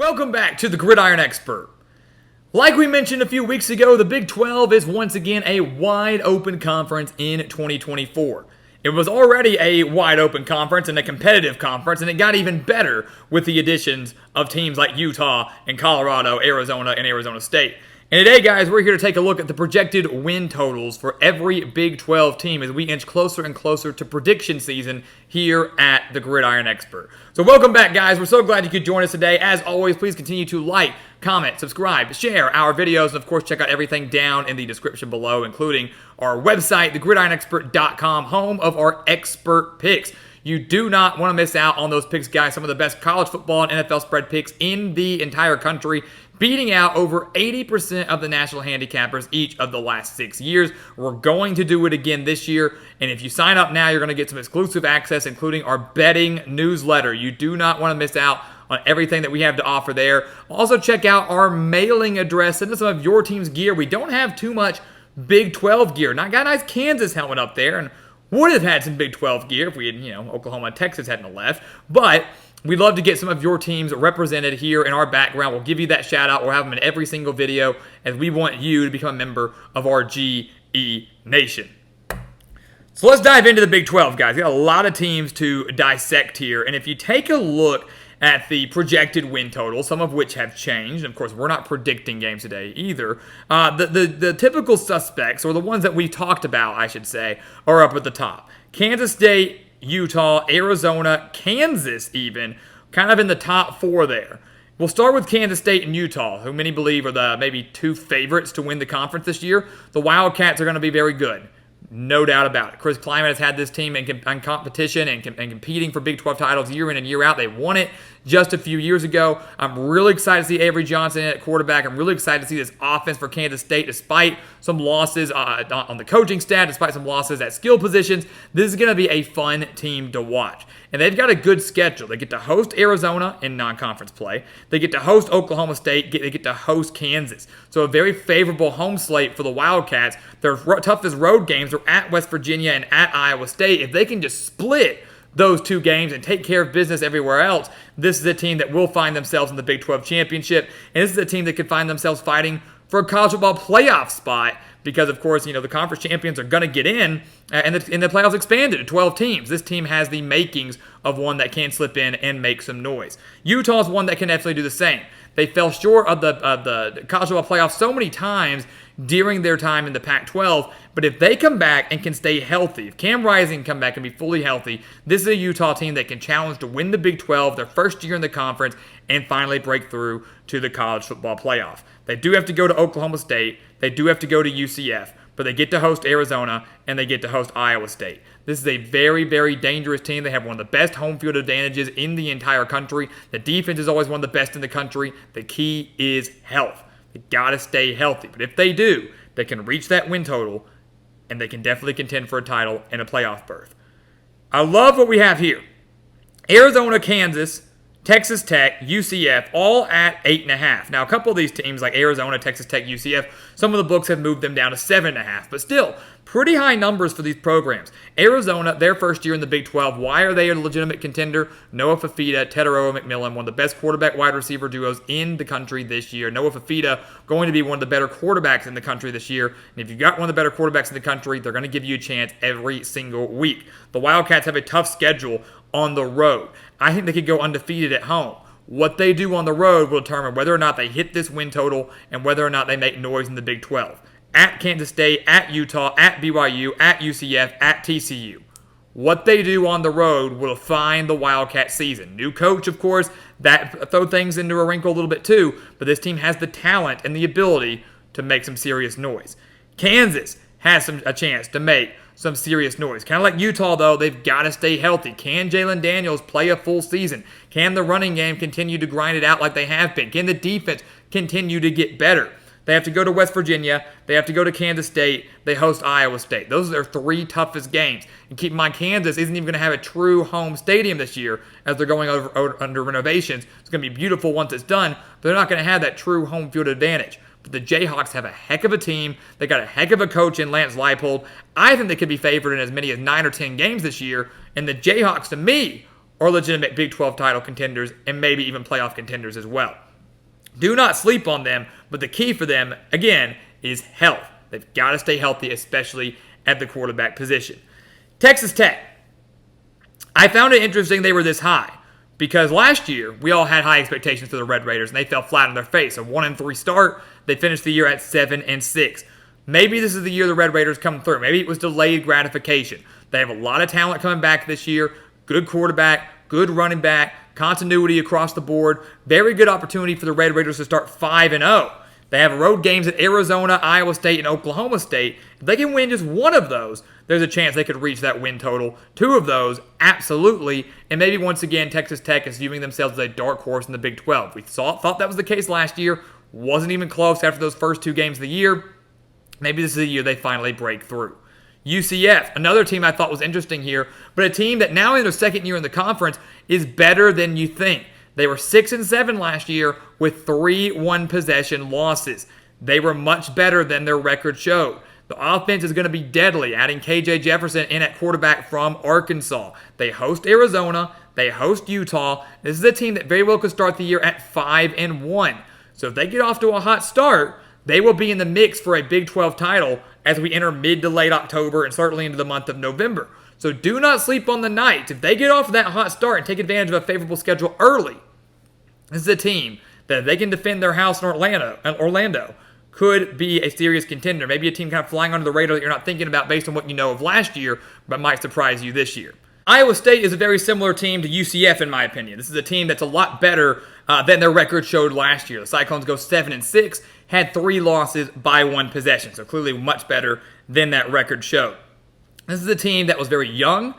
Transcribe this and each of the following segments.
Welcome back to the Gridiron Expert. Like we mentioned a few weeks ago, the Big 12 is once again a wide open conference in 2024. It was already a wide open conference and a competitive conference, and it got even better with the additions of teams like Utah and Colorado, Arizona, and Arizona State. And today, guys, we're here to take a look at the projected win totals for every Big 12 team as we inch closer and closer to prediction season here at the Gridiron Expert. So welcome back, guys. We're so glad you could join us today. As always, please continue to like, comment, subscribe, share our videos, and of course, check out everything down in the description below, including our website, thegridironexpert.com, home of our expert picks. You do not want to miss out on those picks, guys. Some of the best college football and NFL spread picks in the entire country, beating out over 80% of the national handicappers each of the last 6 years. We're going to do it again this year, and if you sign up now, you're going to get some exclusive access, including our betting newsletter. You do not want to miss out on everything that we have to offer there. Also, check out our mailing address. Send us some of your team's gear. We don't have too much Big 12 gear. Got a nice Kansas helmet up there, and would have had some Big 12 gear if we had, Oklahoma and Texas hadn't left. But we'd love to get some of your teams represented here in our background. We'll give you that shout out. We'll have them in every single video as we want you to become a member of our GE Nation. So let's dive into the Big 12, guys. We got a lot of teams to dissect here. And if you take a look at the projected win total, some of which have changed. Of course, we're not predicting games today either. The typical suspects, or the ones that we talked about, I should say, are up at the top. Kansas State, Utah, Arizona, Kansas even, kind of in the top four there. We'll start with Kansas State and Utah, who many believe are the maybe two favorites to win the conference this year. The Wildcats are going to be very good. No doubt about it. Chris Klieman has had this team in competition and competing for Big 12 titles year in and year out. They won it just a few years ago. I'm really excited to see Avery Johnson at quarterback. I'm really excited to see this offense for Kansas State, despite some losses on the coaching staff, despite some losses at skill positions. This is going to be a fun team to watch. And they've got a good schedule. They get to host Arizona in non-conference play. They get to host Oklahoma State. They get to host Kansas. So a very favorable home slate for the Wildcats. Their toughest road games are at West Virginia and at Iowa State. If they can just split those two games and take care of business everywhere else, this is a team that will find themselves in the Big 12 championship. And this is a team that could find themselves fighting for a college football playoff spot because, of course, the conference champions are going to get in, and the playoffs expanded to 12 teams. This team has the makings of one that can slip in and make some noise. Utah is one that can definitely do the same. They fell short of the college football playoffs so many times during their time in the Pac-12, but if they come back and can stay healthy, if Cam Rising can come back and be fully healthy, this is a Utah team that can challenge to win the Big 12, their first year in the conference, and finally break through to the college football playoff. They do have to go to Oklahoma State. They do have to go to UCF, but they get to host Arizona, and they get to host Iowa State. This is a very, very dangerous team. They have one of the best home field advantages in the entire country. The defense is always one of the best in the country. The key is health. They got to stay healthy. But if they do, they can reach that win total, and they can definitely contend for a title and a playoff berth. I love what we have here. Arizona, Kansas, Texas Tech, UCF, all at 8.5. Now, a couple of these teams like Arizona, Texas Tech, UCF, some of the books have moved them down to 7.5. But still, pretty high numbers for these programs. Arizona, their first year in the Big 12. Why are they a legitimate contender? Noah Fafita, Teteroa McMillan, one of the best quarterback wide receiver duos in the country this year. Noah Fafita going to be one of the better quarterbacks in the country this year. And if you've got one of the better quarterbacks in the country, they're going to give you a chance every single week. The Wildcats have a tough schedule on the road. I think they could go undefeated at home. What they do on the road will determine whether or not they hit this win total and whether or not they make noise in the Big 12. At Kansas State, at Utah, at BYU, at UCF, at TCU. What they do on the road will define the Wildcat season. New coach, of course, that throw things into a wrinkle a little bit too, but this team has the talent and the ability to make some serious noise. Kansas has a chance to make some serious noise. Kind of like Utah, though, they've got to stay healthy. Can Jalen Daniels play a full season? Can the running game continue to grind it out like they have been? Can the defense continue to get better? They have to go to West Virginia. They have to go to Kansas State. They host Iowa State. Those are their three toughest games. And keep in mind, Kansas isn't even going to have a true home stadium this year as they're going under renovations. It's going to be beautiful once it's done, but they're not going to have that true home field advantage. But the Jayhawks have a heck of a team. They got a heck of a coach in Lance Leipold. I think they could be favored in as many as 9 or 10 games this year. And the Jayhawks, to me, are legitimate Big 12 title contenders and maybe even playoff contenders as well. Do not sleep on them, but the key for them, again, is health. They've got to stay healthy, especially at the quarterback position. Texas Tech. I found it interesting they were this high because last year we all had high expectations for the Red Raiders and they fell flat on their face. A 1-3 start, they finished the year at 7-6. Maybe this is the year the Red Raiders come through. Maybe it was delayed gratification. They have a lot of talent coming back this year. Good quarterback, good running back, continuity across the board. Very good opportunity for the Red Raiders to start 5-0. They have road games at Arizona, Iowa State, and Oklahoma State. If they can win just one of those, there's a chance they could reach that win total. Two of those, absolutely. And maybe once again, Texas Tech is viewing themselves as a dark horse in the Big 12. We thought that was the case last year. Wasn't even close after those first two games of the year. Maybe this is the year they finally break through. UCF, another team I thought was interesting here, but a team that now in their second year in the conference is better than you think. They were 6-7 last year with 3 one-possession losses. They were much better than their record showed. The offense is going to be deadly, adding KJ Jefferson in at quarterback from Arkansas. They host Arizona. They host Utah. This is a team that very well could start the year at 5-1. So if they get off to a hot start, they will be in the mix for a Big 12 title as we enter mid to late October and certainly into the month of November. So do not sleep on the Knights. If they get off to that hot start and take advantage of a favorable schedule early, this is a team that if they can defend their house in Orlando, could be a serious contender. Maybe a team kind of flying under the radar that you're not thinking about based on what you know of last year, but might surprise you this year. Iowa State is a very similar team to UCF in my opinion. This is a team that's a lot better than their record showed last year. The Cyclones go 7-6, had 3 losses by 1 possession, so clearly much better than that record showed. This is a team that was very young,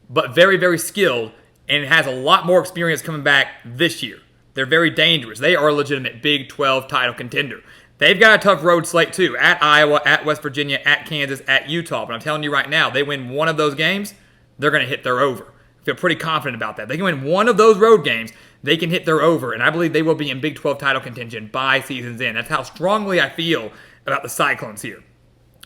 but very, very skilled, and has a lot more experience coming back this year. They're very dangerous. They are a legitimate Big 12 title contender. They've got a tough road slate too, at Iowa, at West Virginia, at Kansas, at Utah. But I'm telling you right now, they win one of those games, they're going to hit their over. I feel pretty confident about that. They can win one of those road games, they can hit their over. And I believe they will be in Big 12 title contention by season's end. That's how strongly I feel about the Cyclones here.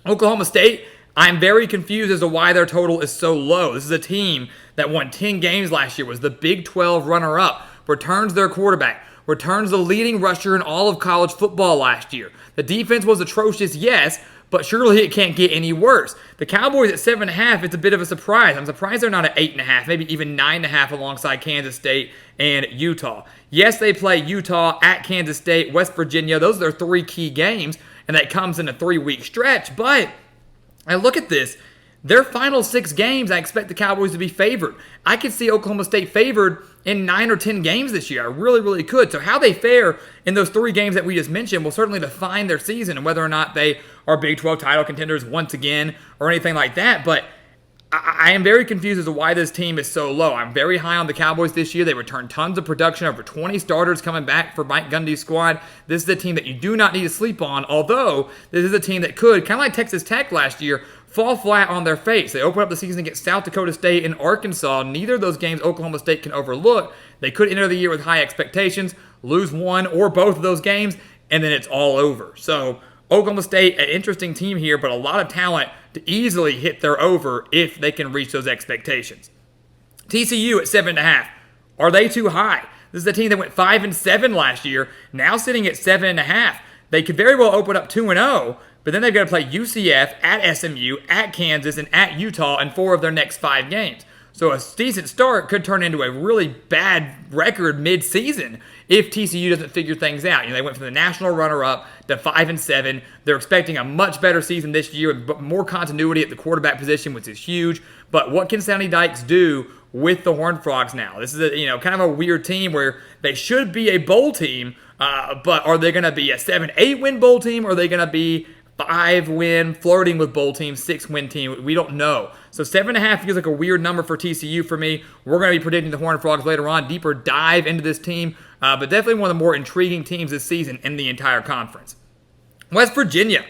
Oklahoma State, I'm very confused as to why their total is so low. This is a team that won 10 games last year, was the Big 12 runner-up, returns their quarterback, returns the leading rusher in all of college football last year. The defense was atrocious, yes, but surely it can't get any worse. The Cowboys at 7.5, it's a bit of a surprise. I'm surprised they're not at 8.5, maybe even 9.5 alongside Kansas State and Utah. Yes, they play Utah, at Kansas State, West Virginia. Those are their 3 key games, and that comes in a 3-week stretch. But I look at this. Their final 6 games, I expect the Cowboys to be favored. I could see Oklahoma State favored in 9 or 10 games this year. I really, really could. So how they fare in those 3 games that we just mentioned will certainly define their season and whether or not they are Big 12 title contenders once again or anything like that. But I am very confused as to why this team is so low. I'm very high on the Cowboys this year. They returned tons of production, over 20 starters coming back for Mike Gundy's squad. This is a team that you do not need to sleep on, although this is a team that could, kind of like Texas Tech last year, fall flat on their face. They open up the season against South Dakota State and Arkansas. Neither of those games Oklahoma State can overlook. They could enter the year with high expectations, lose one or both of those games, and then it's all over. So Oklahoma State, an interesting team here, but a lot of talent to easily hit their over if they can reach those expectations. TCU at 7.5. Are they too high? This is a team that went 5-7 last year, now sitting at 7.5. They could very well open up 2-0, but then they've got to play UCF, at SMU, at Kansas, and at Utah in 4 of their next 5 games. So a decent start could turn into a really bad record mid-season if TCU doesn't figure things out. They went from the national runner-up to 5-7. They're expecting a much better season this year with more continuity at the quarterback position, which is huge. But what can Sonny Dykes do with the Horned Frogs now? This is kind of a weird team where they should be a bowl team, but are they going to be a 7-8 win bowl team, or are they going to be 5-win, flirting with bowl team, 6-win team? We don't know. So 7.5 feels like a weird number for TCU for me. We're going to be predicting the Horned Frogs later on, deeper dive into this team, but definitely one of the more intriguing teams this season in the entire conference. West Virginia,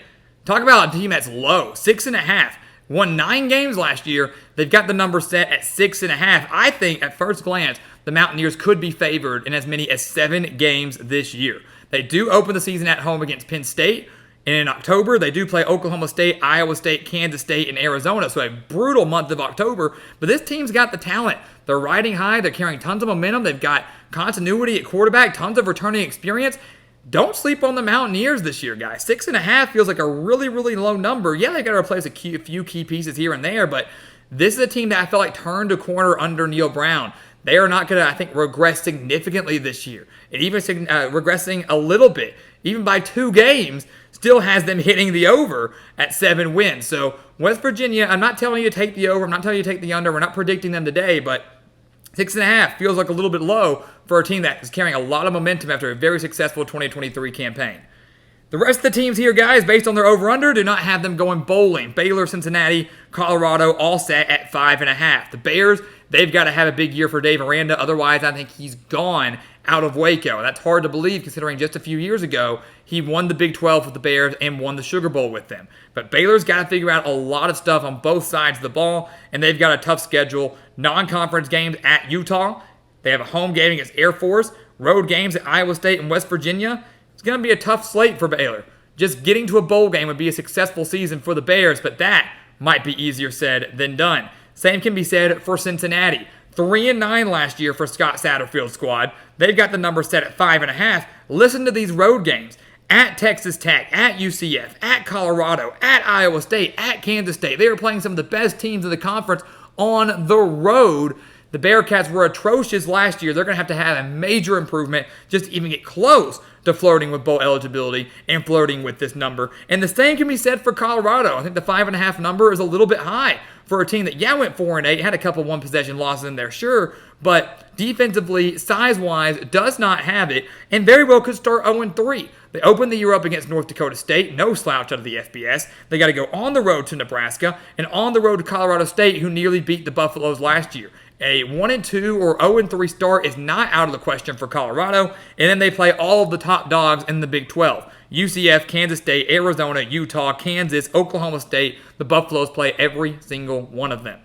talk about a team that's low, 6.5. Won 9 games last year. They've got the number set at 6.5. I think at first glance, the Mountaineers could be favored in as many as 7 games this year. They do open the season at home against Penn State. And in October, they do play Oklahoma State, Iowa State, Kansas State, and Arizona. So a brutal month of October. But this team's got the talent. They're riding high. They're carrying tons of momentum. They've got continuity at quarterback, tons of returning experience. don't sleep on the Mountaineers this year, guys. 6.5 feels like a really, really low number. Yeah, they got to replace a few key pieces here and there, but this is a team that I felt like turned a corner under Neil Brown. They are not going to, I think, regress significantly this year. And even regressing a little bit, even by 2 games, still has them hitting the over at 7 wins. So West Virginia, I'm not telling you to take the over. I'm not telling you to take the under. We're not predicting them today, but 6.5 feels like a little bit low for a team that is carrying a lot of momentum after a very successful 2023 campaign. The rest of the teams here, guys, based on their over-under, do not have them going bowling. Baylor, Cincinnati, Colorado, all set at 5.5. The Bears, they've got to have a big year for Dave Aranda. Otherwise, I think he's gone out of Waco. That's hard to believe considering just a few years ago, he won the Big 12 with the Bears and won the Sugar Bowl with them. But Baylor's got to figure out a lot of stuff on both sides of the ball, and they've got a tough schedule. Non-conference games at Utah. They have a home game against Air Force. Road games at Iowa State and West Virginia. It's going to be a tough slate for Baylor. Just getting to a bowl game would be a successful season for the Bears, but that might be easier said than done. Same can be said for Cincinnati. 3-9 last year for Scott Satterfield's squad. They've got the number set at 5.5. Listen to these road games. At Texas Tech, at UCF, at Colorado, at Iowa State, at Kansas State. They are playing some of the best teams in the conference on the road. The Bearcats were atrocious last year. They're going to have a major improvement just to even get close to flirting with bowl eligibility and flirting with this number. And the same can be said for Colorado. I think the 5.5 number is a little bit high for a team that, went 4-8, had a couple one-possession losses in there, sure, but defensively, size-wise, does not have it, and very well could start 0-3. They opened the year up against North Dakota State, no slouch out of the FBS. They got to go on the road to Nebraska and on the road to Colorado State, who nearly beat the Buffaloes last year. A 1-2 or 0-3 start is not out of the question for Colorado, and then they play all of the top dogs in the Big 12. UCF, Kansas State, Arizona, Utah, Kansas, Oklahoma State. The Buffaloes play every single one of them.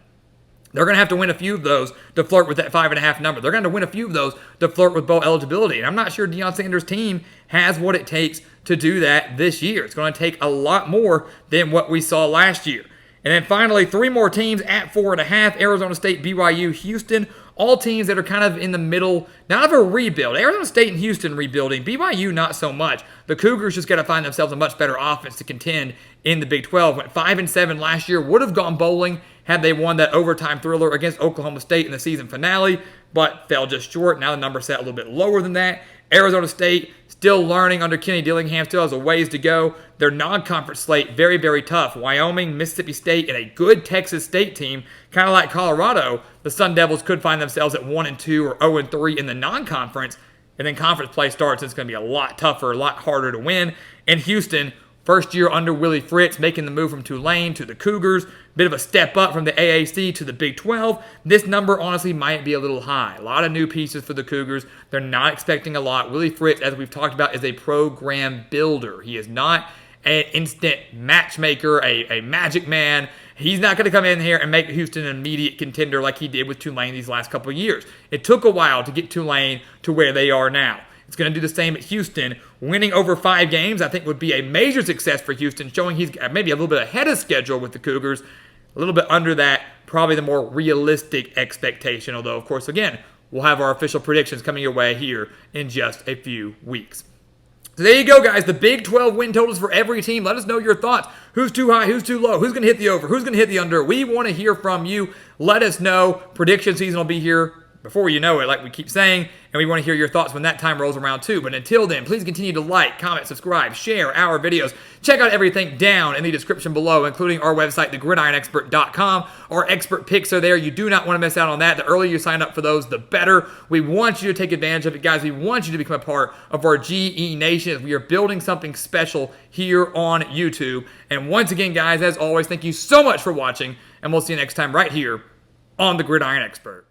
They're going to have to win a few of those to flirt with that 5.5 number. They're going to win a few of those to flirt with bowl eligibility. And I'm not sure Deion Sanders' team has what it takes to do that this year. It's going to take a lot more than what we saw last year. And then finally, 3 more teams at 4.5. Arizona State, BYU, Houston. All teams that are kind of in the middle, not of a rebuild. Arizona State and Houston rebuilding. BYU, not so much. The Cougars just got to find themselves a much better offense to contend in the Big 12. Went 5-7 last year. Would have gone bowling had they won that overtime thriller against Oklahoma State in the season finale, but fell just short. Now the number set a little bit lower than that. Arizona State still learning under Kenny Dillingham, still has a ways to go. Their non-conference slate, very, very tough. Wyoming, Mississippi State, and a good Texas State team, kind of like Colorado. The Sun Devils could find themselves at 1-2 or 0-3 in the non-conference, and then conference play starts, and it's going to be a lot tougher, a lot harder to win. And Houston, first year under Willie Fritz, making the move from Tulane to the Cougars. Bit of a step up from the AAC to the Big 12. This number, honestly, might be a little high. A lot of new pieces for the Cougars. They're not expecting a lot. Willie Fritz, as we've talked about, is a program builder. He is not an instant matchmaker, a magic man. He's not going to come in here and make Houston an immediate contender like he did with Tulane these last couple of years. It took a while to get Tulane to where they are now. It's going to do the same at Houston. Winning over 5 games, I think, would be a major success for Houston, showing he's maybe a little bit ahead of schedule with the Cougars. A little bit under that, probably the more realistic expectation. Although, of course, again, we'll have our official predictions coming your way here in just a few weeks. So there you go, guys. The Big 12 win totals for every team. Let us know your thoughts. Who's too high? Who's too low? Who's going to hit the over? Who's going to hit the under? We want to hear from you. Let us know. Prediction season will be here before you know it, like we keep saying, and we want to hear your thoughts when that time rolls around too. But until then, please continue to like, comment, subscribe, share our videos. Check out everything down in the description below, including our website, thegridironexpert.com. Our expert picks are there. You do not want to miss out on that. The earlier you sign up for those, the better. We want you to take advantage of it, guys. We want you to become a part of our GE Nation as we are building something special here on YouTube. And once again, guys, as always, thank you so much for watching, and we'll see you next time right here on The Gridiron Expert.